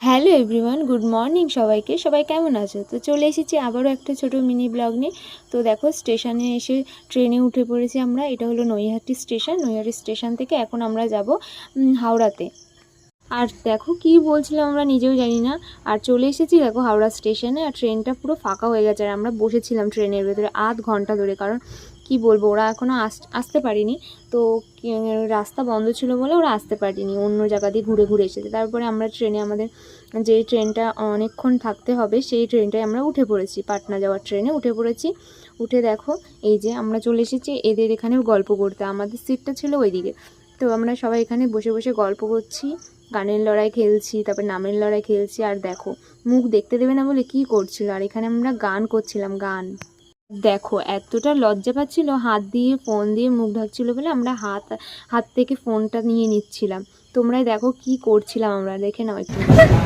Hello everyone, good morning সবাইকে। সবাই কেমন আছো? তো চলে এসেছি আবারও একটা ছোটো মিনি ব্লগ নিয়ে। তো দেখো, স্টেশনে এসে ট্রেনে উঠে পড়েছি আমরা। এটা হলো নৈহাটি স্টেশন। নৈহাটি স্টেশন থেকে এখন আমরা যাব হাওড়াতে। আর দেখো কি বলছিলাম আমরা নিজেও জানি না। আর চলে এসেছি দেখো হাওড়া স্টেশনে। আর ট্রেনটা পুরো ফাঁকা হয়ে গেছে। আর আমরা বসেছিলাম ট্রেনের ভেতরে আধ ঘন্টা ধরে, কারণ কি বলবো, ওরা এখনও আসতে পারেনি। তো রাস্তা বন্ধ ছিল বলে ওরা আসতে পারেনি, অন্য জায়গা দিয়ে ঘুরে ঘুরে এসেছে। তারপরে আমরা ট্রেনে, আমাদের যে ট্রেনটা অনেকক্ষণ থাকতে হবে সেই ট্রেনটায় আমরা উঠে পড়েছি, পাটনা যাওয়ার ট্রেনে উঠে পড়েছি। উঠে দেখো এই যে আমরা চলে এসেছি এদের এখানেও গল্প করতে। আমাদের সিটটা ছিল ওইদিকে। তো আমরা সবাই এখানে বসে বসে গল্প করছি, গানের লড়াই খেলছি, তারপর নামের লড়াই খেলছি। আর দেখো, মুখ দেখতে দেবে না বলে কি করছিল। আর এখানে আমরা গান করছিলাম, গান। দেখো এতটা লজ্জা পাচ্ছিল, হাত দিয়ে ফোন দিয়ে মুখ ঢাকছিল বলে আমরা হাত থেকে ফোনটা নিয়ে নিচ্ছিলাম। তোমরাই দেখো কি করছিলাম আমরা, দেখে নাও একটু।